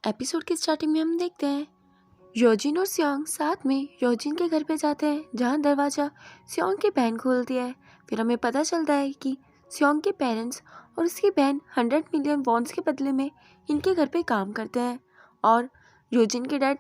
Episode की starting में हम देखते हैं योजिन और सियोंग साथ में योजिन के घर पे जाते हैं, जहाँ दरवाज़ा सियोंग की बहन खोलती है। फिर हमें पता चलता है कि सियोंग के पेरेंट्स और उसकी बहन 100 मिलियन वॉन्स के बदले में इनके घर पे काम करते हैं और योजिन के डैड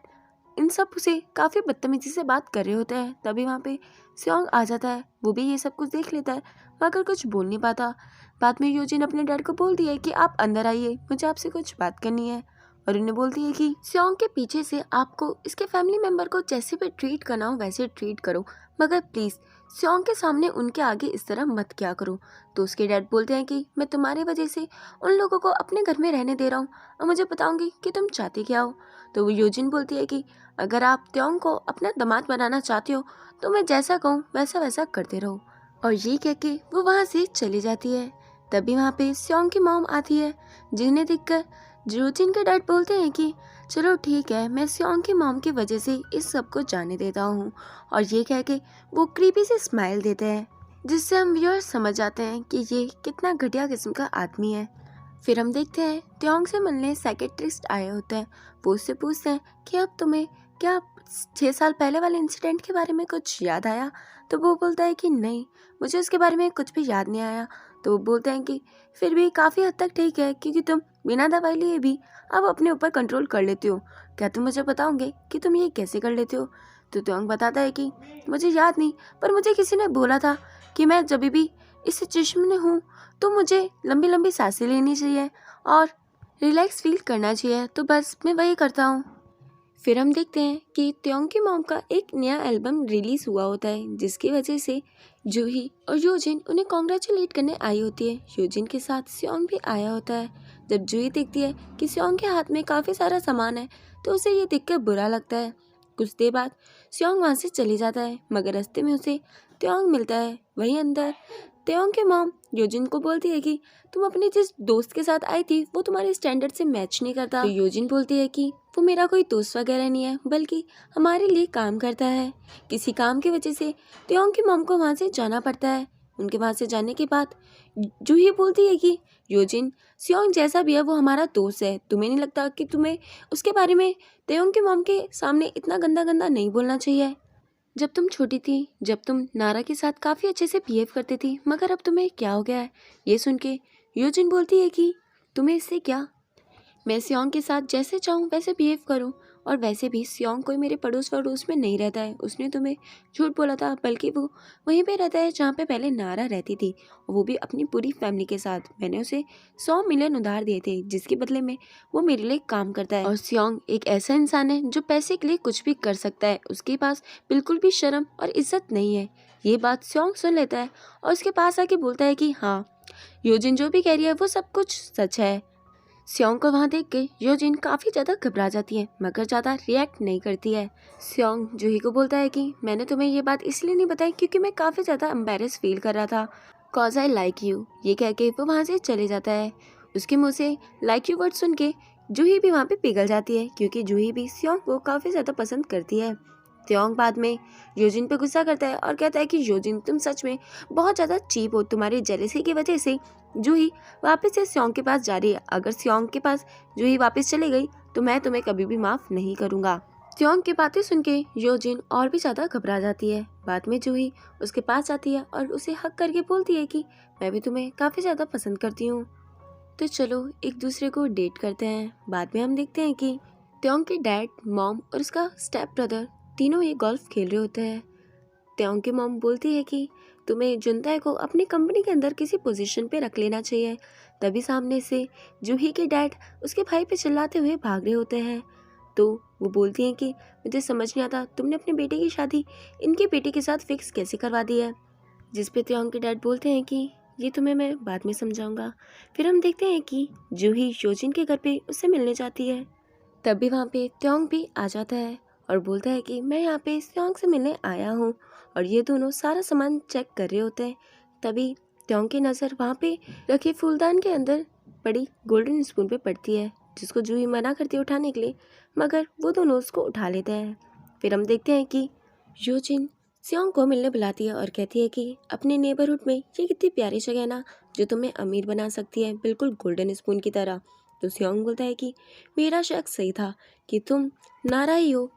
इन सब से काफ़ी बदतमीजी से बात कर रहे होते हैं। तभी वहाँ पे सियोंग आ जाता है, वो भी ये सब कुछ देख लेता है मगर कुछ बोल नहीं पाता। बाद में योजिन अपने डैड को बोलती है कि आप अंदर आइए, मुझे आपसे कुछ बात करनी है। और उन्हें बोलती है कि सियोंग के पीछे से आपको इसके फैमिली मेंबर को जैसे भी ट्रीट करना हो वैसे ट्रीट करो, मगर प्लीज़ सियोंग के सामने उनके आगे इस तरह मत क्या करो। तो उसके डैड बोलते हैं कि मैं तुम्हारी वजह से उन लोगों को अपने घर में रहने दे रहा हूँ और मुझे बताऊंगी कि तुम चाहते क्या हो। तो वो योजिन बोलती है कि अगर आप त्योंग को अपना दामाद बनाना चाहते हो तो मैं जैसा कहूँ वैसा वैसा करते रहो। और ये कह के वो वहाँ से चली जाती है। तभी वहाँ पे सियोंग की मॉम आती है, जिन्हें देखकर योजिन के डैड बोलते हैं कि चलो ठीक है, मैं सियोंग की मॉम की वजह से इस सब को जाने देता हूँ। और ये कह के वो क्रीपी से स्माइल देते हैं, जिससे हम व्यूअर्स समझ जाते हैं कि ये कितना घटिया किस्म का आदमी है। फिर हम देखते हैं त्योंग से मिलने साइकेट्रिस्ट आए होते हैं। वो उससे पूछते हैं कि अब तुम्हें क्या 6 साल पहले वाले इंसिडेंट के बारे में कुछ याद आया। तो वो बोलता है कि नहीं, मुझे उसके बारे में कुछ भी याद नहीं आया। तो वो बोलते हैं कि फिर भी काफ़ी हद तक ठीक है, क्योंकि तुम बिना दवाई लिए भी अब अपने ऊपर कंट्रोल कर लेते हो। क्या तुम मुझे बताओगे कि तुम ये कैसे कर लेते हो। तो त्योंग बताता है कि मुझे याद नहीं, पर मुझे किसी ने बोला था कि मैं जब भी इस सिचुएशन में हूँ तो मुझे लंबी लंबी सांसें लेनी चाहिए और रिलैक्स फील करना चाहिए, तो बस मैं वही करता हूँ। फिर हम देखते हैं कि त्योंग की मॉम का एक नया एल्बम रिलीज़ हुआ होता है, जिसकी वजह से जूही और योजिन उन्हें कॉन्ग्रेचुलेट करने आई होती है। योजिन के साथ सियोंग भी आया होता है। जब जूही देखती है कि सियोंग के हाथ में काफ़ी सारा सामान है तो उसे ये देखकर बुरा लगता है। कुछ देर बाद सियोंग वहाँ से चली जाता है, मगर रास्ते में उसे त्योंग मिलता है। वहीं अंदर त्योंग के मॉम योजिन को बोलती है कि तुम अपने जिस दोस्त के साथ आई थी वो तुम्हारे स्टैंडर्ड से मैच नहीं करता। तो योजिन बोलती है कि वो मेरा कोई दोस्त वगैरह नहीं है, बल्कि हमारे लिए काम करता है। किसी काम की वजह से त्योंग की मॉम को वहाँ से जाना पड़ता है। उनके वहाँ से जाने के बाद जूही बोलती है कि योजिन, सियोंग जैसा भी है वो हमारा दोस्त है, तुम्हें नहीं लगता कि तुम्हें उसके बारे में त्योंग की मॉम के सामने इतना गंदा गंदा नहीं बोलना चाहिए। जब तुम छोटी थी, जब तुम नारा के साथ काफ़ी अच्छे से बिहेव करती थी, मगर अब तुम्हें क्या हो गया है। ये सुन के योजिन बोलती है कि तुम्हें इससे क्या, मैं सियोंग के साथ जैसे चाहूँ वैसे बिहेव करूँ। और वैसे भी सियोंग कोई मेरे पड़ोस वड़ोस में नहीं रहता है, उसने तुम्हें झूठ बोला था, बल्कि वो वहीं पे रहता है जहाँ पे पहले नारा रहती थी, और वो भी अपनी पूरी फैमिली के साथ। मैंने उसे 100 मिलियन उधार दिए थे, जिसके बदले में वो मेरे लिए काम करता है। और सियोंग एक ऐसा इंसान है जो पैसे के लिए कुछ भी कर सकता है, उसके पास बिल्कुल भी शर्म और इज्जत नहीं है। ये बात सियोंग सुन लेता है और उसके पास आके बोलता है कि हाँ, योजिन जो भी कह रही है वो सब कुछ सच है। सियोंग को वहाँ देख के योजिन काफ़ी ज़्यादा घबरा जाती है, मगर ज़्यादा रिएक्ट नहीं करती है। सियोंग जूही को बोलता है कि मैंने तुम्हें ये बात इसलिए नहीं बताई क्योंकि मैं काफ़ी ज़्यादा एम्बेरस फील कर रहा था, कॉज आई लाइक यू। ये कह के वो वहाँ से चले जाता है। उसके मुँह से लाइक यू वर्ड सुन के जूही भी वहाँ पे पिघल जाती है, क्योंकि जूही भी सियोंग को काफ़ी ज़्यादा पसंद करती है। सियोंग बाद में योजिन पे गुस्सा करता है और कहता है कि योजिन, तुम सच में बहुत ज़्यादा चीप हो, तुम्हारी जेलसी की वजह से जूही वापस से सियोंग के पास जा रही है। अगर सियोंग के पास जूही वापस चली गई तो मैं तुम्हें कभी भी माफ़ नहीं करूँगा। सियोंग की बातें सुन के योजिन और भी ज़्यादा घबरा जाती है। बाद में जूही उसके पास आती है और उसे हक करके बोलती है कि मैं भी तुम्हें काफ़ी ज़्यादा पसंद करती हूँ, तो चलो एक दूसरे को डेट करते हैं। बाद में हम देखते हैं कि त्योंग के डैड, मॉम और उसका स्टेप ब्रदर तीनों ये गोल्फ खेल रहे होते हैं। त्योंग की मॉम बोलती है कि तुम्हें जुनताई को अपनी कंपनी के अंदर किसी पोजीशन पे रख लेना चाहिए। तभी सामने से जूही के डैड उसके भाई पे चिल्लाते हुए भाग रहे होते हैं। तो वो बोलती हैं कि मुझे समझ नहीं आता, तुमने अपने बेटे की शादी इनके बेटे के साथ फिक्स कैसे करवा दी है। जिस पे त्योंग के डैड बोलते हैं कि ये तुम्हें मैं बाद में समझाऊंगा। फिर हम देखते हैं कि जूही योजिन के घर पे उससे मिलने जाती है। तभी वहाँ पे त्योंग भी आ जाता है और बोलता है कि मैं यहाँ पे सियोंग से मिलने आया हूँ। और ये दोनों सारा सामान चेक कर रहे होते हैं। तभी त्योंग की नज़र वहाँ पे रखे फूलदान के अंदर पड़ी गोल्डन स्पून पे पड़ती है, जिसको जूही मना करती है उठाने के लिए, मगर वो दोनों उसको उठा लेते हैं। फिर हम देखते हैं कि योजिन सियोंग को मिलने बुलाती है और कहती है कि अपने नेबरहुड में ये कितनी प्यारी जगह है ना, जो तुम्हें अमीर बना सकती है, बिल्कुल गोल्डन स्पून की तरह। तो स्योंग बोलता है कि मेरा शक सही था कि तुम नारा ही हो।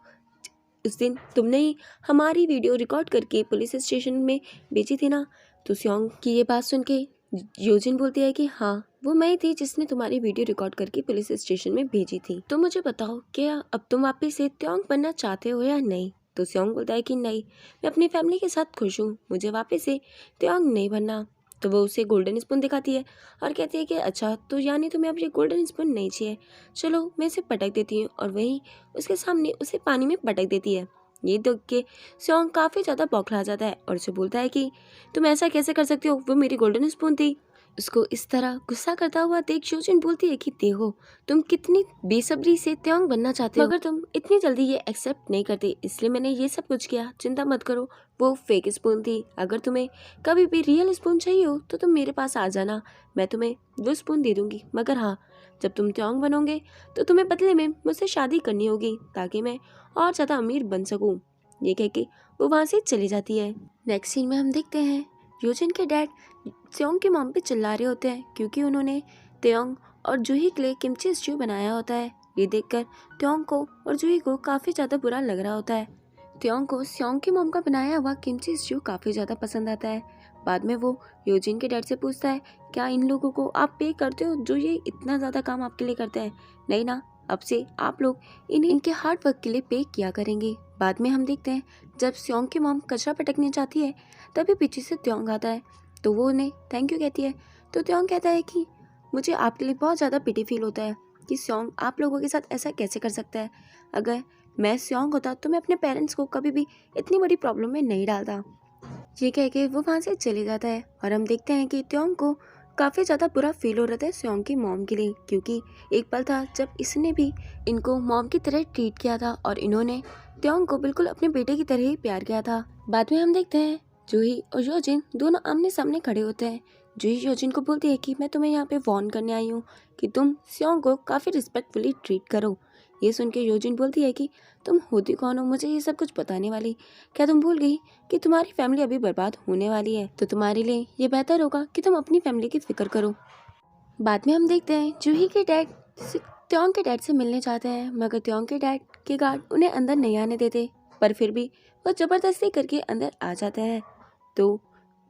उस दिन तुमने ही हमारी वीडियो रिकॉर्ड करके पुलिस स्टेशन में भेजी थी ना। तो स्योंग की ये बात सुन के योजिन बोलती है कि हाँ, वो मैं ही थी जिसने तुम्हारी वीडियो रिकॉर्ड करके पुलिस स्टेशन में भेजी थी। तो मुझे बताओ, क्या अब तुम वापस से त्योंग बनना चाहते हो या नहीं? तो स्योंग बोलता है कि नहीं, मैं अपनी फैमिली के साथ खुश हूँ, मुझे वापस से त्योंग नहीं बनना। तो वो उसे गोल्डन स्पून दिखाती है और कहती है कि अच्छा, तो यानी तुम्हें अब ये गोल्डन स्पून नहीं चाहिए, चलो मैं इसे पटक देती हूँ। और वहीं उसके सामने उसे पानी में पटक देती है। ये देख के स्योंग काफ़ी ज़्यादा बौखला जाता है और उसे बोलता है कि तुम ऐसा कैसे कर सकते हो, वो मेरी गोल्डन स्पून थी। उसको इस तरह गुस्सा करता हुआ देख योजिन बोलती है कि देखो, तुम कितनी बेसब्री से त्योंग बनना चाहते हो, मगर तुम इतनी जल्दी ये एक्सेप्ट नहीं करते, इसलिए मैंने ये सब कुछ किया। चिंता मत करो, वो फेक स्पून थी। अगर तुम्हें कभी भी रियल स्पून चाहिए हो तो तुम मेरे पास आ जाना, मैं तुम्हें वो स्पून दे दूंगी। मगर हाँ, जब तुम त्योंग बनोगे तो तुम्हें बदले में मुझसे शादी करनी होगी ताकि मैं और ज़्यादा अमीर बन सकूं। ये कह के वो वहाँ से चली जाती है। नेक्स्ट सीन में हम देखते हैं योजिन के डैड त्योंग की मॉम पे चिल्ला रहे होते हैं क्योंकि उन्होंने त्योंग और जूही के लिए किमची स्ट्यू बनाया होता है। ये देखकर त्योंग को और जूही को काफ़ी ज़्यादा बुरा लग रहा होता है। त्योंग को स्योंग की मॉम का बनाया हुआ किमची स्ट्यू काफ़ी ज़्यादा पसंद आता है। बाद में वो योजिन के डैड से पूछता है, क्या इन लोगों को आप पे करते हो जो ये इतना ज़्यादा काम आपके लिए करते हैं? नहीं ना, अब से आप लोग इनके हार्ड वर्क के लिए पे किया करेंगे। बाद में हम देखते हैं जब स्योंग की मॉम कचरा पटकने जाती है तभी पीछे से त्योंग आता है, तो वो उन्हें थैंक यू कहती है। तो त्योंग कहता है कि मुझे आपके लिए बहुत ज़्यादा पिटी फील होता है कि स्योंग आप लोगों के साथ ऐसा कैसे कर सकता है। अगर मैं स्योंग होता तो मैं अपने पेरेंट्स को कभी भी इतनी बड़ी प्रॉब्लम में नहीं डालता। ये कह के वो वहाँ से चले जाता है और हम देखते हैं कि त्योंग को काफ़ी ज़्यादा बुरा फील हो रहा था स्योंग की मॉम के लिए, क्योंकि एक पल था जब इसने भी इनको मॉम की तरह ट्रीट किया था और इन्होंने त्योंग को बिल्कुल अपने बेटे की तरह ही प्यार किया था। बाद में हम देखते हैं जूही और योजिन दोनों आमने सामने खड़े होते हैं। जूही योजिन को बोलती है कि मैं तुम्हें यहाँ पे वार्न करने आई हूँ कि तुम स्योंग को काफ़ी रिस्पेक्टफुली ट्रीट करो। ये सुन के योजिन बोलती है कि तुम होती कौन हो मुझे ये सब कुछ बताने वाली? क्या तुम भूल गई कि तुम्हारी फैमिली अभी बर्बाद होने वाली है? तो तुम्हारे लिए ये बेहतर होगा कि तुम अपनी फैमिली की फिक्र करो। बाद में हम देखते हैं जूही के डैड त्योंग के डैड से मिलने जाते हैं, मगर त्योंग के डैड के गार्ड उन्हें अंदर नहीं आने देते, पर फिर भी वो ज़बरदस्ती करके अंदर आ जाते हैं। तो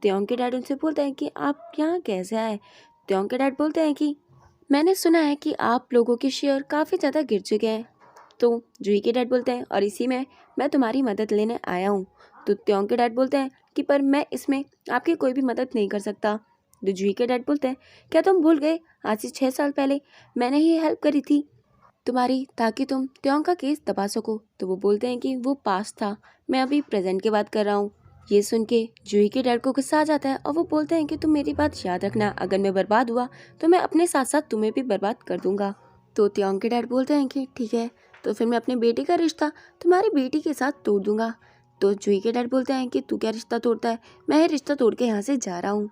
त्योंग के डैड उनसे बोलते हैं कि आप यहाँ कैसे आए? त्योंग के डैड बोलते हैं कि मैंने सुना है कि आप लोगों के शेयर काफ़ी ज़्यादा गिर चुके हैं। तो जूही के डैड बोलते हैं और इसी में मैं तुम्हारी मदद लेने आया हूँ। तो त्योंग के डैड बोलते हैं कि पर मैं इसमें आपकी कोई भी मदद नहीं कर सकता। तो जूही के डैड बोलते हैं, क्या तुम भूल गए आज से 6 साल पहले मैंने ही हेल्प करी थी तुम्हारी ताकि तुम त्योंग का केस दबा सको? तो वो बोलते हैं कि वो पास्ट था, मैं अभी प्रेजेंट की बात कर रहा हूँ। ये सुन के जूही के डैड को गुस्सा आ जाता है और वो बोलते हैं कि तुम मेरी बात याद रखना, अगर मैं बर्बाद हुआ तो मैं अपने साथ साथ तुम्हें भी बर्बाद कर दूंगा। तो त्योंग के डैड बोलते हैं कि ठीक है, तो फिर मैं अपने बेटे का रिश्ता तुम्हारी बेटी के साथ तोड़ दूंगा। तो जूही के डैड बोलते हैं कि तू क्या रिश्ता तोड़ता है, मैं ही रिश्ता तोड़ के यहाँ से जा रहा हूँ।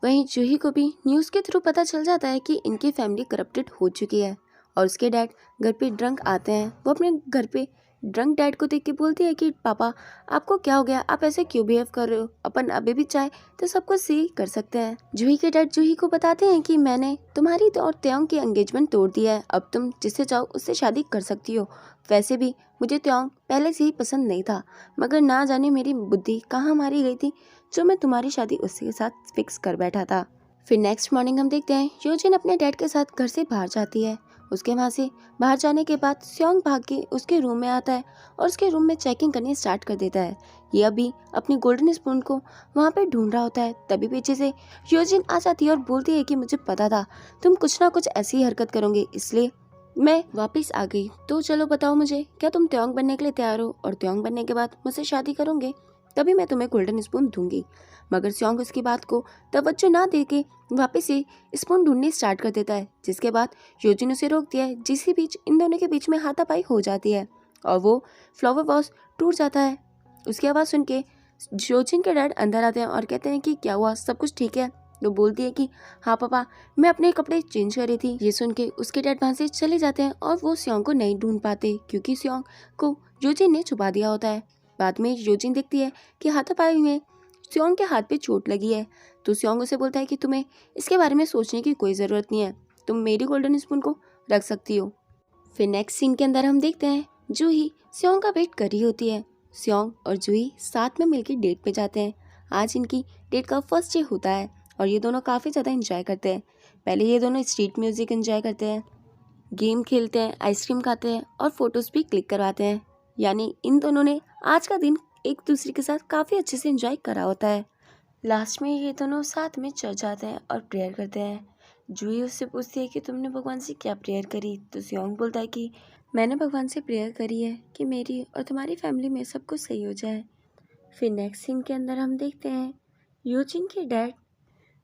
वहीं जूही को भी न्यूज़ के थ्रू पता चल जाता है कि इनकी फैमिली करप्टेड हो चुकी है और उसके डैड घर पे ड्रंक आते हैं। वो अपने घर पे ड्रंक डैड को देख के बोलती है कि पापा आपको क्या हो गया, आप ऐसे क्यों बिहेव कर रहे हो? अपन अभी भी चाहे तो सब कुछ सही कर सकते हैं। जूही के डैड जूही को बताते हैं कि मैंने तुम्हारी और त्योंग की एंगेजमेंट तोड़ दिया है, अब तुम जिससे चाहो उससे शादी कर सकती हो। वैसे भी मुझे त्योंग पहले से ही पसंद नहीं था, मगर ना जाने मेरी बुद्धि कहाँ मारी गई थी जो मैं तुम्हारी शादी उसके साथ फिक्स कर बैठा था। फिर नेक्स्ट मॉर्निंग हम देखते हैं योजिन अपने डैड के साथ घर से बाहर जाती है। उसके वहाँ से बाहर जाने के बाद स्योंग भाग के उसके रूम में आता है और उसके रूम में चेकिंग करनी स्टार्ट कर देता है। ये अभी अपनी गोल्डन स्पून को वहाँ पे ढूंढ रहा होता है, तभी पीछे से योजिन आ जाती है और बोलती है कि मुझे पता था तुम कुछ ना कुछ ऐसी हरकत करोगे, इसलिए मैं वापस आ गई। तो चलो बताओ मुझे, क्या तुम त्योंग बनने के लिए तैयार हो और त्योंग बनने के बाद मुझसे शादी करोगे? तभी मैं तुम्हें गोल्डन स्पून दूंगी। मगर स्योंग उसकी बात को तवज्जो ना देके वापस से स्पून ढूंढनी स्टार्ट कर देता है, जिसके बाद योजिन उसे रोकती है। जिसी बीच इन दोनों के बीच में हाथापाई हो जाती है और वो फ्लावर वॉस टूट जाता है। उसकी आवाज़ सुन के योजिन के डैड अंदर आते हैं और कहते हैं कि क्या हुआ, सब कुछ ठीक है? तो बोलती है कि हाँ पापा, मैं अपने कपड़े चेंज कर रही थी। ये सुन के उसके डैड वहाँ से चले जाते हैं और वो स्योंग को नहीं ढूंढ पाते क्योंकि स्योंग को योजिन ने छुपा दिया होता है। बाद में योजिन देखती है कि हाथापाई में स्योंग के हाथ पे चोट लगी है। तो स्योंग उसे बोलता है कि तुम्हें इसके बारे में सोचने की कोई ज़रूरत नहीं है, तुम मेरी गोल्डन स्पून को रख सकती हो। फिर नेक्स्ट सीन के अंदर हम देखते हैं जूही स्योंग का वेट कर रही होती है। स्योंग और जूही साथ में मिलकर डेट पे जाते हैं। आज इनकी डेट का फर्स्ट डे होता है और ये दोनों काफ़ी ज़्यादा एंजॉय करते हैं। पहले ये दोनों स्ट्रीट म्यूज़िक एंजॉय करते हैं, गेम खेलते हैं, आइसक्रीम खाते हैं और फोटोज़ भी क्लिक करवाते हैं। यानी इन दोनों ने आज का दिन एक दूसरे के साथ काफ़ी अच्छे से एंजॉय करा होता है। लास्ट में ये दोनों साथ में चर्च जाते हैं और प्रेयर करते हैं। जूही उससे पूछती है कि तुमने भगवान से क्या प्रेयर करी, तो स्योंग बोलता है कि मैंने भगवान से प्रेयर करी है कि मेरी और तुम्हारी फैमिली में सब कुछ सही हो जाए। फिर नेक्स्ट सीन के अंदर हम देखते हैं योजिन के डैड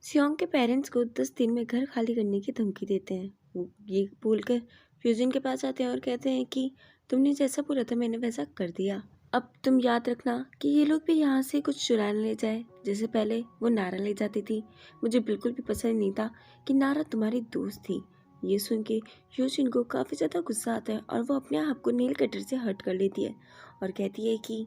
स्योंग के पेरेंट्स को 10 दिन में घर खाली करने की धमकी देते हैं। वो ये बोलकर योजिन के पास आते हैं और कहते हैं कि तुमने जैसा बोला था मैंने वैसा कर दिया। अब तुम याद रखना कि ये लोग भी यहाँ से कुछ चुरा न ले जाए, जैसे पहले वो नारा ले जाती थी। मुझे बिल्कुल भी पसंद नहीं था कि नारा तुम्हारी दोस्त थी। ये सुन के योजिन को काफ़ी ज़्यादा गुस्सा आता है और वो अपने आप को नेल कटर से हर्ट कर लेती है और कहती है कि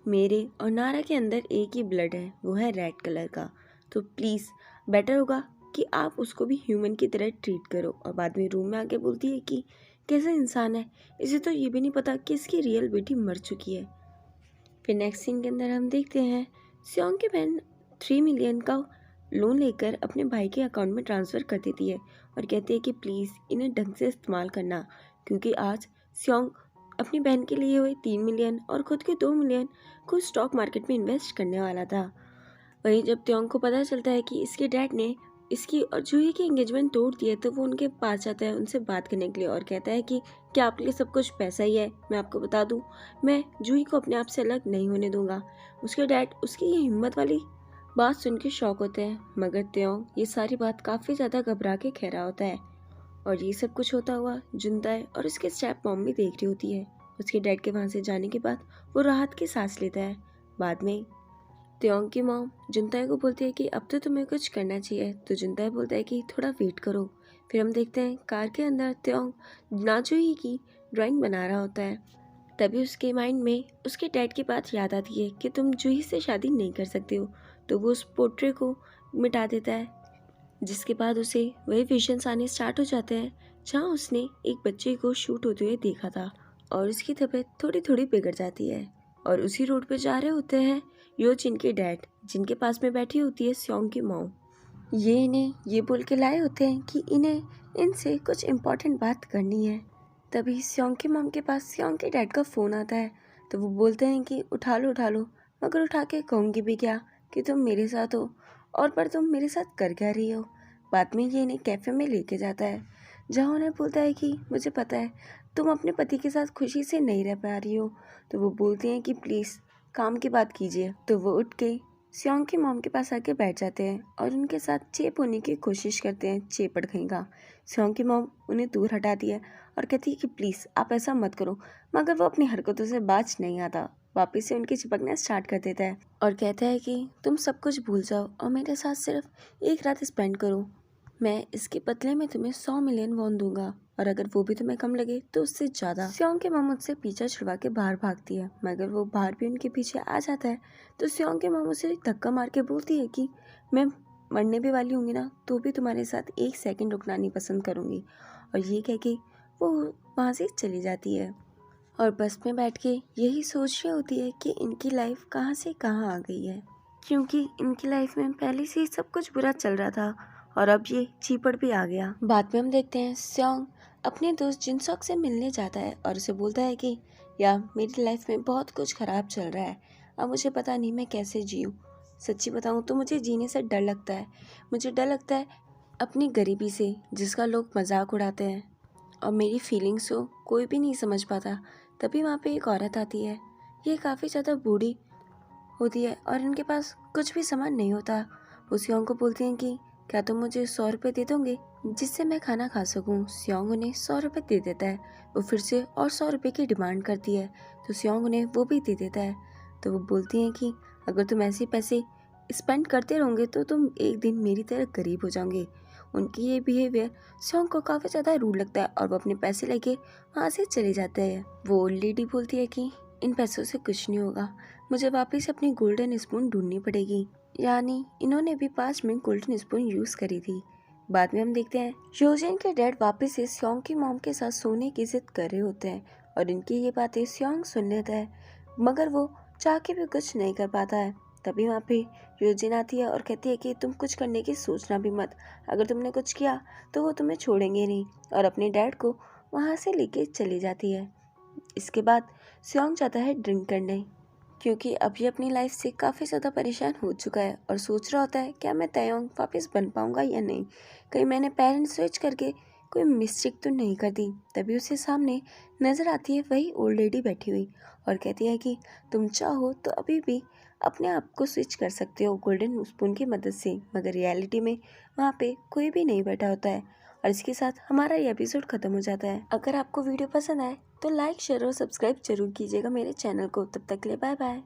मेरे और नारा के अंदर एक ही ब्लड है, वो है रेड कलर का। तो प्लीज़ बेटर होगा कि आप उसको भी ह्यूमन की तरह ट्रीट करो। और बाद में रूम में आके बोलती है कि कैसा इंसान है, इसे तो ये भी नहीं पता कि इसकी रियल बेटी मर चुकी है। फिर नेक्स्ट सीन के अंदर हम देखते हैं स्योंग की बहन 3 मिलियन का लोन लेकर अपने भाई के अकाउंट में ट्रांसफ़र कर देती है और कहती है कि प्लीज़ इन्हें ढंग से इस्तेमाल करना, क्योंकि आज स्योंग अपनी बहन के लिए हुए 3 मिलियन और ख़ुद के 2 मिलियन को स्टॉक मार्केट में इन्वेस्ट करने वाला था। वहीं जब त्योंग को पता चलता है कि इसके डैड ने इसकी और जूही की एंगेजमेंट तोड़ दी है, तो वो उनके पास जाता है उनसे बात करने के लिए और कहता है कि क्या आपके लिए सब कुछ पैसा ही है। मैं आपको बता दूं, मैं जूही को अपने आप से अलग नहीं होने दूंगा। उसके डैड उसकी ये हिम्मत वाली बात सुन के शौक होते हैं, मगर त्योंग ये सारी बात काफ़ी ज़्यादा घबरा के कह रहा होता है। और ये सब कुछ होता हुआ जुनताई और उसके स्टेप मॉम भी देख रही होती है। उसके डैड के वहाँ से जाने के बाद वो राहत की सांस लेता है। बाद में त्योंग की मॉम जुनताई को बोलती है कि अब तो तुम्हें कुछ करना चाहिए, तो जुनताई बोलता है कि थोड़ा वेट करो। फिर हम देखते हैं कार के अंदर त्योंग नाजूही की ड्राइंग बना रहा होता है। तभी उसके माइंड में उसके डैड की बात याद आती है कि तुम जूही से शादी नहीं कर सकते हो, तो वो उस पोर्ट्रेट को मिटा देता है। जिसके बाद उसे वही विजन्स आने स्टार्ट हो जाते हैं जहाँ उसने एक बच्चे को शूट होते हुए देखा था और उसकी तबीयत थोड़ी थोड़ी बिगड़ जाती है। और उसी रोड पे जा रहे होते हैं योजिन के डैड, जिनके पास में बैठी होती है स्योंग की मॉम। ये इन्हें ये बोल के लाए होते हैं कि इन्हें इनसे कुछ इम्पोर्टेंट बात करनी है। तभी स्योंग की मॉम के पास स्योंग के डैड का फ़ोन आता है, तो वो बोलते हैं कि उठा लो, मगर उठा के कहूँगी भी क्या कि तुम मेरे साथ हो, और पर तुम मेरे साथ कर क्या रही हो। बाद में ये इन्हें कैफ़े में लेके जाता है, जहाँ उन्हें बोलता है कि मुझे पता है तुम अपने पति के साथ खुशी से नहीं रह पा रही हो। तो वो बोलती हैं कि प्लीज़ काम की बात कीजिए। तो वो उठ के स्योंग की मॉम के पास आके बैठ जाते हैं और उनके साथ चेप होने की कोशिश करते हैं। चेपड़ कहेगा। स्योंग की मॉम उन्हें दूर हटाती है और कहती है कि प्लीज़ आप ऐसा मत करो, मगर वो अपनी हरकतों से बाज नहीं आता। वापस से उनकी चिपकना स्टार्ट कर देता है और कहता है कि तुम सब कुछ भूल जाओ और मेरे साथ सिर्फ एक रात स्पेंड करो। मैं इसके बदले में तुम्हें 100 मिलियन वॉन दूंगा, और अगर वो भी तुम्हें कम लगे तो उससे ज़्यादा। स्योंग की मॉम उससे पीछा छुड़वा के बाहर भागती है, मगर वो बाहर भी उनके पीछे आ जाता है। तो स्योंग की मॉम उसे धक्का मार के बोलती है कि मैं मरने भी वाली होंगी ना, तो भी तुम्हारे साथ 1 सेकंड रुकना नहीं पसंद करूँगी। और ये कह के वो वहाँ से चली जाती है और बस में बैठ के यही सोच रही होती है कि इनकी लाइफ कहाँ से कहाँ आ गई है, क्योंकि इनकी लाइफ में पहले से ही सब कुछ बुरा चल रहा था और अब ये चीपड़ भी आ गया। बाद में हम देखते हैं स्योंग अपने दोस्त जिनसॉक से मिलने जाता है और उसे बोलता है कि यार मेरी लाइफ में बहुत कुछ ख़राब चल रहा है, अब मुझे पता नहीं मैं कैसे जीऊँ। सच्ची बताऊँ तो मुझे जीने से डर लगता है। मुझे डर लगता है अपनी गरीबी से, जिसका लोग मजाक उड़ाते हैं, और मेरी फीलिंग्स को कोई भी नहीं समझ पाता। तभी वहाँ पे एक औरत आती है। ये काफ़ी ज़्यादा बूढ़ी होती है और इनके पास कुछ भी सामान नहीं होता। वो स्योंग को बोलती हैं कि क्या तुम मुझे 100 रुपये दे दोगे जिससे मैं खाना खा सकूं। स्योंग उन्हें 100 रुपये दे देता है। वो फिर से और 100 रुपये की डिमांड करती है, तो स्योंग उन्हें वो भी दे देता है। तो वो बोलती हैं कि अगर तुम ऐसे पैसे स्पेंड करते रहोगे तो तुम एक दिन मेरी तरह गरीब हो जाओगे। उनकी ये बिहेवियर स्योंग को काफ़ी ज़्यादा रूड लगता है और वो अपने पैसे लेके वहाँ से चले जाते हैं। वो ओल्ड लेडी बोलती है कि इन पैसों से कुछ नहीं होगा, मुझे वापस अपनी गोल्डन स्पून ढूंढनी पड़ेगी। यानी इन्होंने भी 5 में गोल्डन स्पून यूज़ करी थी। बाद में हम देखते हैं योजिन के डैड वापस से स्योंग की मॉम के साथ सोने की जिद कर रहे होते हैं और इनकी ये बातें स्योंग सुन लेता है, मगर वो चाह के भी कुछ नहीं कर पाता है। तभी वहाँ पे योजिन आती है और कहती है कि तुम कुछ करने की सोचना भी मत, अगर तुमने कुछ किया तो वो तुम्हें छोड़ेंगे नहीं, और अपने डैड को वहाँ से लेके चली जाती है। इसके बाद स्योंग जाता है ड्रिंक करने, क्योंकि अब ये अपनी लाइफ से काफ़ी ज़्यादा परेशान हो चुका है और सोच रहा होता है क्या मैं तयोंग वापस बन पाऊँगा या नहीं, कहीं मैंने पेरेंट्स स्विच करके कोई मिस्टेक तो नहीं कर दी। तभी उसे सामने नज़र आती है वही ओल्ड लेडी बैठी हुई और कहती है कि तुम चाहो तो अभी भी अपने आप को स्विच कर सकते हो गोल्डन स्पून की मदद से, मगर रियलिटी में वहाँ पे कोई भी नहीं बैठा होता है। और इसके साथ हमारा ये एपिसोड खत्म हो जाता है। अगर आपको वीडियो पसंद आए तो लाइक शेयर और सब्सक्राइब जरूर कीजिएगा मेरे चैनल को। तब तक के लिए बाय बाय।